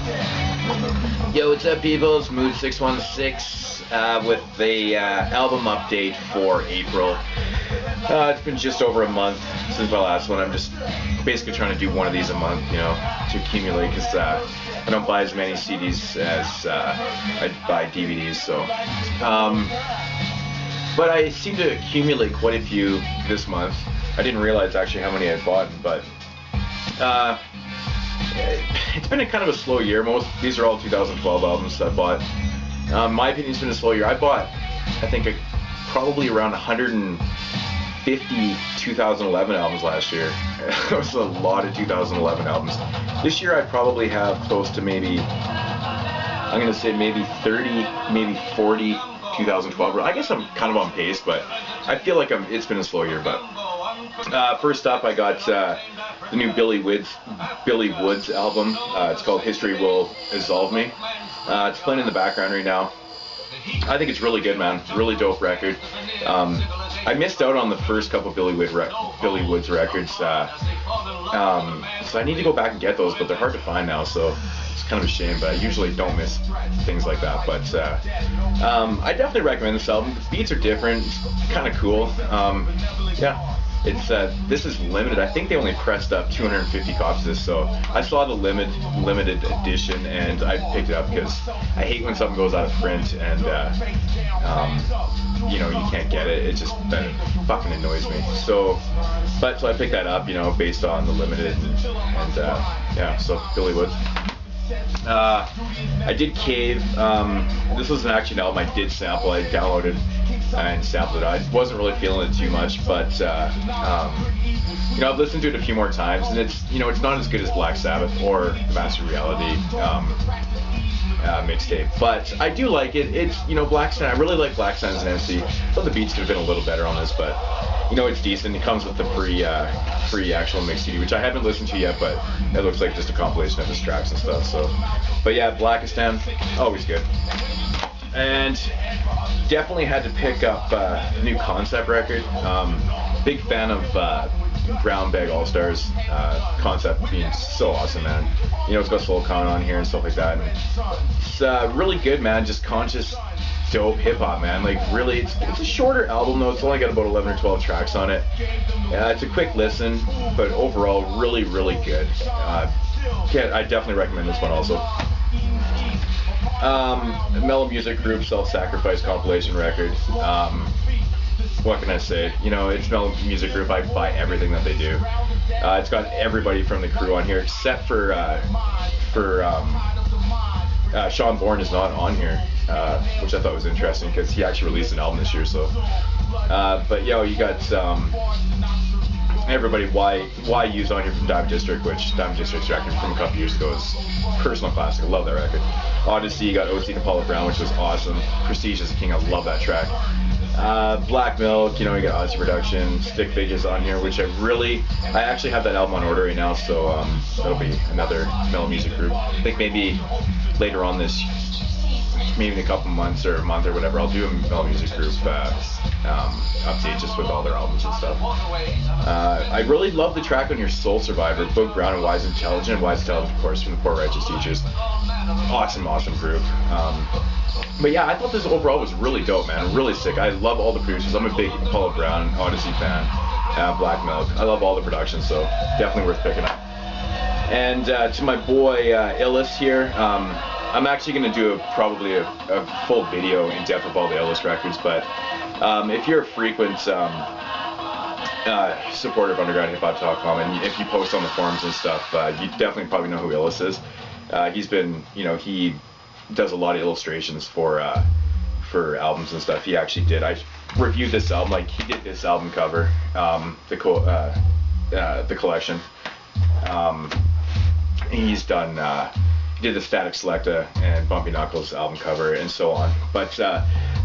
Yo, what's up, people? It's Mood 616 with the album update for April. It's been just over a month since my last one. I'm just basically trying to do one of these a month, you know, to accumulate, because I don't buy as many CDs as I buy DVDs. So, but I seem to accumulate quite a few this month. I didn't realize actually how many I bought, but it's been a kind of a slow year. These are all 2012 albums I bought. My opinion, it's been a slow year. I bought, I think, probably around 150 2011 albums last year. It was a lot of 2011 albums. This year I probably have close to maybe, I'm going to say maybe 30, maybe 40 2012. I guess I'm kind of on pace, but I feel like it's been a slow year. But first up, I got the new Billy Woods album. It's called History Will Absolve Me. It's playing in the background right now. I think it's really good, man. Really dope record. I missed out on the first couple Billy Woods records, so I need to go back and get those, but they're hard to find now, so it's kind of a shame. But I usually don't miss things like that. But I definitely recommend this album. The beats are different. It's kind of cool. Yeah. This is limited. I think they only pressed up 250 copies of this, so I saw the limited edition and I picked it up because I hate when something goes out of print and you know, you can't get it. That fucking annoys me. So I picked that up, you know, based on the limited and yeah. So Billy Woods. I did Cave. This was actually an album I did sample. I downloaded and sampled it. I wasn't really feeling it too much, but you know, I've listened to it a few more times, and it's not as good as Black Sabbath or the Master Reality mixtape, but I do like it. It's, you know, Black Sabbath. I really like Black Sabbath as an MC. Thought the beats could have been a little better on this, but you know, it's decent. It comes with the free actual mix CD, which I haven't listened to yet, but it looks like just a compilation of his tracks and stuff. So, but yeah, Blackistan, always good. And definitely had to pick up a new concept record. Big fan of Brown Bag All Stars. Concept being so awesome, man. You know, it's got Soul Con on here and stuff like that. And it's really good, man. Just conscious, dope hip hop, man. Like, really, it's a shorter album though. It's only got about 11 or 12 tracks on it. It's a quick listen, but overall, really, really good. I definitely recommend this one also. Mellow Music Group Self-Sacrifice compilation record. What can I say? You know, it's Mellow Music Group. I buy everything that they do. It's got everybody from the crew on here, except for Shawn Bourne is not on here, which I thought was interesting because he actually released an album this year. So, but yo, you got everybody. Why use on here from Diamond District, which Diamond District's record from a couple years ago is personal classic. I love that record. Odyssey, you got OC to Paula Brown, which was awesome. Prestige is the King, I love that track. Black Milk, you know, you got Odyssey Production. Stick Figures on here, which I actually have that album on order right now, so that'll be another Mellow Music Group. I think maybe later on this, maybe in a couple months or a month or whatever, I'll do a Mellow Music Group update just with all their albums and stuff. I really love the track on your Soul Survivor, Book Brown and Wise Intelligent, of course, from the Poor Righteous Teachers. Awesome group. But yeah, I thought this overall was really dope, man. Really sick. I love all the producers. I'm a big Paula Brown, Odyssey fan. Black Milk. I love all the production, so definitely worth picking up. And to my boy Elvis here, I'm actually going to do probably a full video in depth of all the Elvis records, but if you're a frequent supporter of UndergroundHipHop.com, and if you post on the forums and stuff, you definitely probably know who Elvis is. He's been, you know, he does a lot of illustrations for albums and stuff. He actually did. I reviewed this album, like he did this album cover, the collection. He's done. He did the Static Selecta and Bumpy Knuckles album cover and so on. But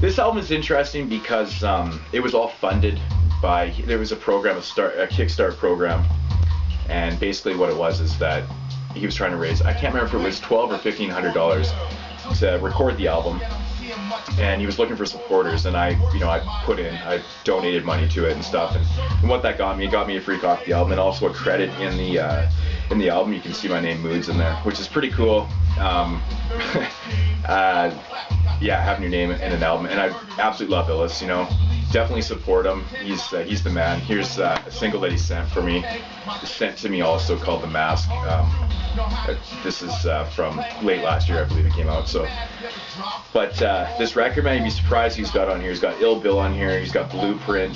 this album is interesting because it was all funded by. There was a program, a Kickstarter program, and basically what it was is that he was trying to raise. I can't remember if it was $1,200 or $1,500 to record the album, and he was looking for supporters, and I donated money to it and stuff, and what that got me, it got me a free copy of the album and also a credit in the in the album, you can see my name Moods in there, which is pretty cool. Yeah, having your name in an album, and I absolutely love Elvis. You know, definitely support him. He's the man. Here's a single that he sent to me also, called The Mask. This is from late last year, I believe it came out. So, but this record, man, you'd be surprised he's got on here. He's got Ill Bill on here. He's got Blueprint,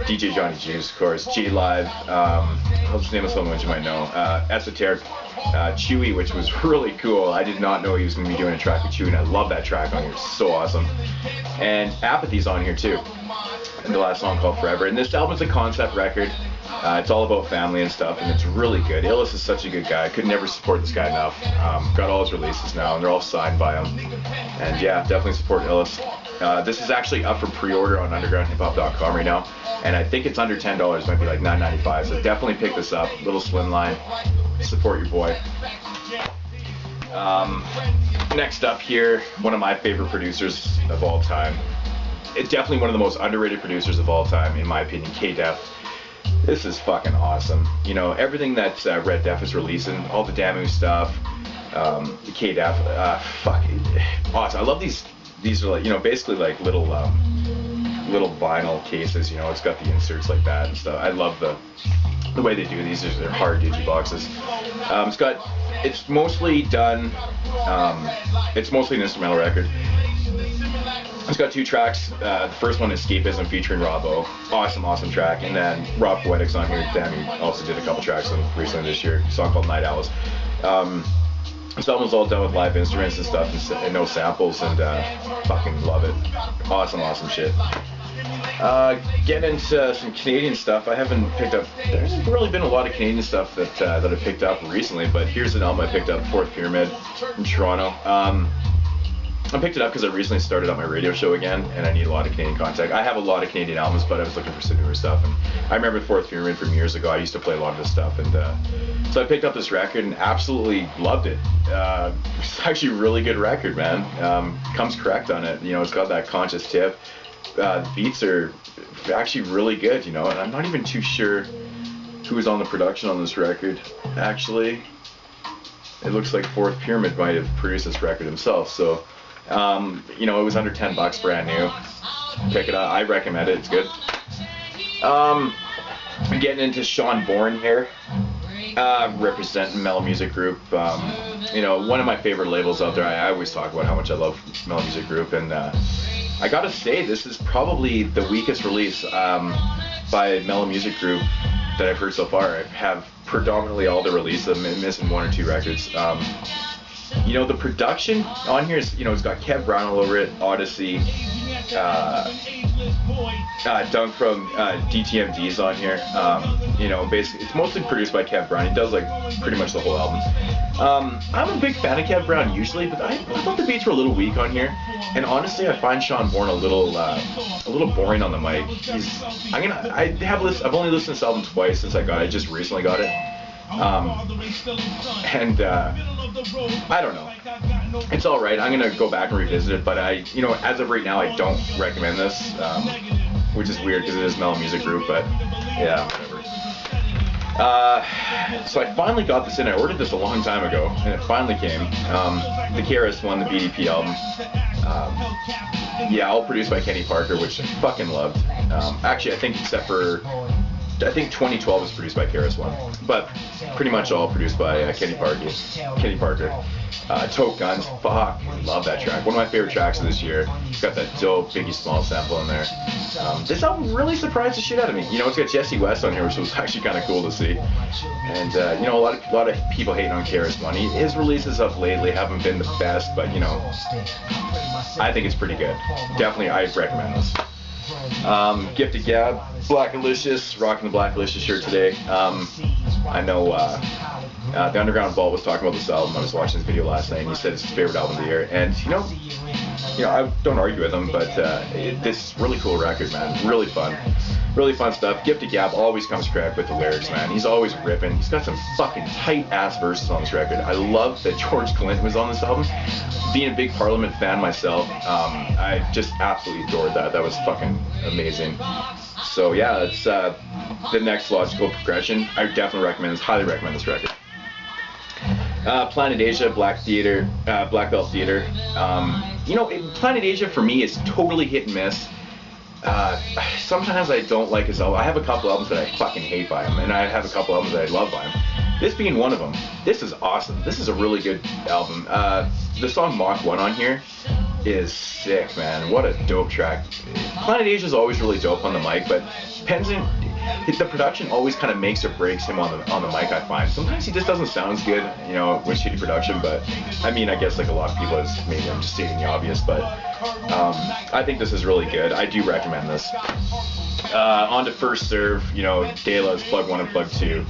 DJ Johnny Juice, of course, J Live. I'll just name someone you might know. Esoteric, Chewy, which was really cool. I did not know he was going to be doing a track with Chewy, and I love that track on here. It's so awesome. And Apathy's on here too. And the last song called Forever. And this album's a concept record. It's all about family and stuff, and it's really good. Elvis is such a good guy. I could never support this guy enough. Got all his releases now, and they're all signed by him. And yeah, definitely support Elvis. This is actually up for pre-order on undergroundhiphop.com right now, and I think it's under $10. It might be like $9.95. So definitely pick this up. Little slimline. Support your boy. Next up here, one of my favorite producers of all time. It's definitely one of the most underrated producers of all time, in my opinion, K-Def. This is fucking awesome. You know, everything that Red Def is releasing, all the Damu stuff, K-Def, awesome. I love these are like, you know, basically like little vinyl cases, you know, it's got the inserts like that and stuff. I love the way they do these. They're hard digiboxes. It's mostly done, it's mostly an instrumental record. It's got 2 tracks. The first one is Escapism featuring Robbo. Awesome track. And then Rob Poetic's on here. Damn, also did a couple tracks recently this year. A song called Night Owls. This album's all done with live instruments and stuff, and no samples, and fucking love it. Awesome shit. Getting into some Canadian stuff. I haven't picked up. There's really been a lot of Canadian stuff that I picked up recently, but here's an album I picked up, Fourth Pyramid from Toronto. I picked it up because I recently started up my radio show again, and I need a lot of Canadian content. I have a lot of Canadian albums, but I was looking for some newer stuff, and I remember Fourth Pyramid from years ago. I used to play a lot of this stuff, and so I picked up this record and absolutely loved it. It's actually a really good record, man. Comes correct on it. You know, it's got that conscious tip. The beats are actually really good, you know, and I'm not even too sure who was on the production on this record, actually. It looks like Fourth Pyramid might have produced this record himself, so... you know, it was under $10, brand new. Pick it up. I recommend it. It's good. I'm getting into Shawn Bourne here, representing Mellow Music Group. You know, one of my favorite labels out there. I always talk about how much I love Mellow Music Group, and I gotta say, this is probably the weakest release by Mellow Music Group that I've heard so far. I have predominantly all the releases. I'm missing 1 or 2 records. You know, the production on here is, you know, it's got Kev Brown all over it, Odyssey, Dunk from DTMD's on here. You know, basically, it's mostly produced by Kev Brown. He does, like, pretty much the whole album. I'm a big fan of Kev Brown usually, but I thought the beats were a little weak on here. And honestly, I find Shawn Bourne a little boring on the mic. I've only listened to this album twice since I got it. I just recently got it. I don't know. It's all right. I'm gonna go back and revisit it, but you know, as of right now, I don't recommend this, which is weird because it is Mellow Music Group, but yeah, whatever. So I finally got this in. I ordered this a long time ago, and it finally came. Vicarius won the BDP album. Yeah, all produced by Kenny Parker, which I fucking loved. Actually, I think except for... I think 2012 was produced by KRS-One, but pretty much all produced by Kenny Parker. Tote Guns, fuck, love that track. One of my favorite tracks of this year. It's got that dope Biggie Smalls sample in there. This album really surprised the shit out of me. You know, it's got Jesse West on here, which was actually kind of cool to see. And you know, a lot of people hating on KRS-One. His releases of lately haven't been the best, but you know, I think it's pretty good. Definitely, I recommend this. Gifted Gab, Blackalicious, rocking the Blackalicious shirt today. I know the Underground Vault was talking about this album. I was watching this video last night, and he said it's his favorite album of the year. And you know, I don't argue with him, but this is really cool record, man. Really fun stuff. Gifted Gab always comes correct with the lyrics, man. He's always ripping. He's got some fucking tight ass verses on this record. I love that George Clinton was on this album. Being a big Parliament fan myself, I just absolutely adored that. That was fucking amazing. So yeah, it's the next logical progression. I definitely recommend this. Highly recommend this record. Planet Asia, Black Belt Theater. You know, Planet Asia for me is totally hit and miss. Sometimes I don't like his album. I have a couple albums that I fucking hate by him, and I have a couple albums that I love by him. This being one of them. This is awesome. This is a really good album. The song Mach 1 on here is sick, man. What a dope track. Planet Asia is always really dope on the mic, but Penzin, the production always kind of makes or breaks him on the mic, I find. Sometimes he just doesn't sound as good, you know, with shitty production, but I mean, I guess like a lot of people, is maybe I'm just stating the obvious, but I think this is really good. I do recommend this. On to First Serve, you know, De La's Plug 1 and Plug 2.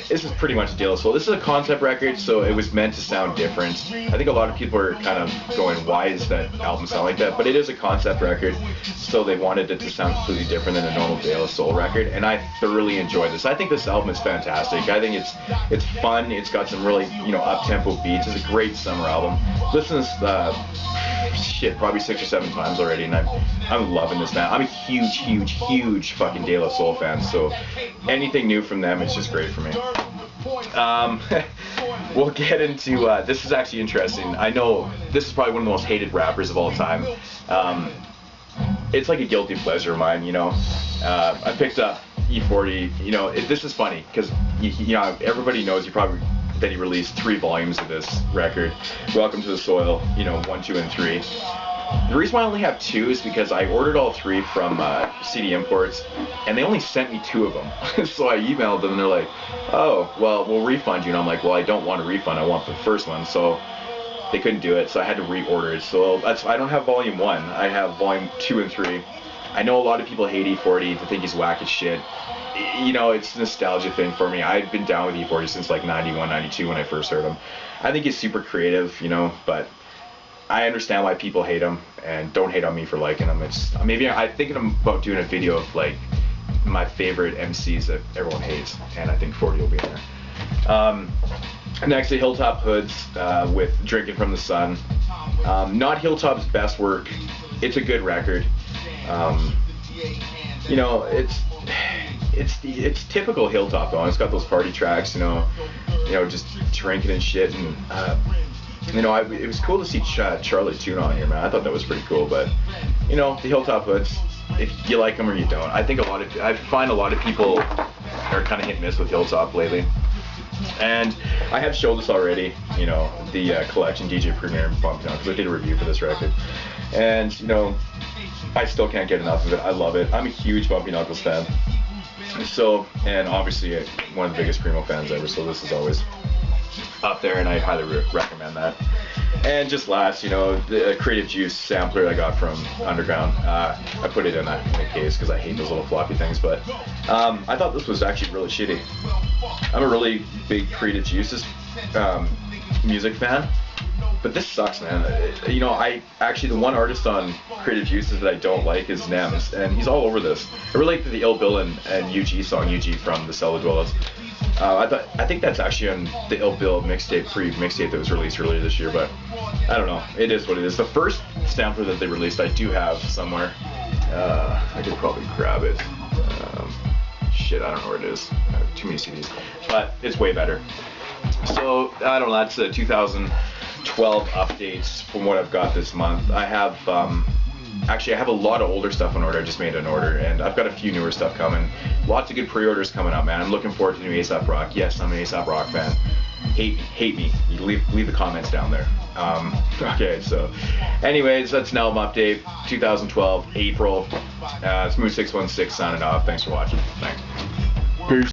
This is pretty much De La Soul. This is a concept record, so it was meant to sound different. I think a lot of people are kind of going, why is that album sound like that? But it is a concept record, so they wanted it to sound completely different than a normal De La Soul record, and I thoroughly enjoyed this. I think this album is fantastic. I think it's fun. It's got some really, you know, up-tempo beats. It's a great summer album. Listen to this, shit, probably 6 or 7 times already, and I'm loving this, man. I'm a huge fucking De La Soul fan, so anything new from them is just great for me. We'll get into, this is actually interesting. I know this is probably one of the most hated rappers of all time. It's like a guilty pleasure of mine, you know. I picked up E40, you know, this is funny, because, you know, everybody knows that he released 3 volumes of this record. Welcome to the Soil, you know, 1, 2, and 3. The reason why I only have 2 is because I ordered all 3 from CD Imports, and they only sent me 2 of them. So I emailed them, and they're like, oh, well, we'll refund you. And I'm like, well, I don't want a refund. I want the first one. So they couldn't do it, so I had to reorder it. So I don't have volume 1. I have volume 2 and 3. I know a lot of people hate E40. They think he's whack as shit. You know, it's a nostalgia thing for me. I've been down with E40 since like 91, 92 when I first heard him. I think he's super creative, you know, but I understand why people hate him, and don't hate on me for liking him. It's maybe I'm thinking about doing a video of like my favorite MCs that everyone hates, and I think 40 will be in there. Next to Hilltop Hoods with Drinking from the Sun. Not Hilltop's best work. It's a good record. You know, it's typical Hilltop though. It's got those party tracks, you know, just drinking and shit, and you know, it was cool to see Charlie Tune on here, man. I thought that was pretty cool, but you know, the Hilltop Hoods, if you like them or you don't. I find a lot of people are kind of hit and miss with Hilltop lately. And I have showed this already, you know, the collection DJ Premier and Bumpy Knuckles. I did a review for this record, and you know, I still can't get enough of it. I love it. I'm a huge Bumpy Knuckles fan. So, and obviously one of the biggest Primo fans ever, so this is always up there, and I highly recommend that. And just last, you know, the Creative Juice sampler I got from Underground. I put it in a case because I hate those little floppy things, but I thought this was actually really shitty. I'm a really big Creative Juice's music fan, but this sucks, man. You know, the one artist on Creative Juices that I don't like is Nems, and he's all over this. I relate to the Ill Bill and UG song, UG from the Cellar Dwellers. I think that's actually on the Ill Bill mixtape that was released earlier this year, but I don't know. It is what it is. The first sampler that they released I do have somewhere. I could probably grab it. Shit, I don't know where it is. I have too many CDs, but it's way better. So I don't know. That's 2012 updates from what I've got this month. I have actually I have a lot of older stuff on order. I just made an order, and I've got a few newer stuff coming. Lots of good pre-orders coming up, man. I'm looking forward to new A$AP Rock. Yes, I'm an A$AP Rock fan. Hate me. You leave the comments down there. Okay, so anyways, that's an album update. 2012 April. Smooth 616 signing off. Thanks for watching. Thanks. Peace.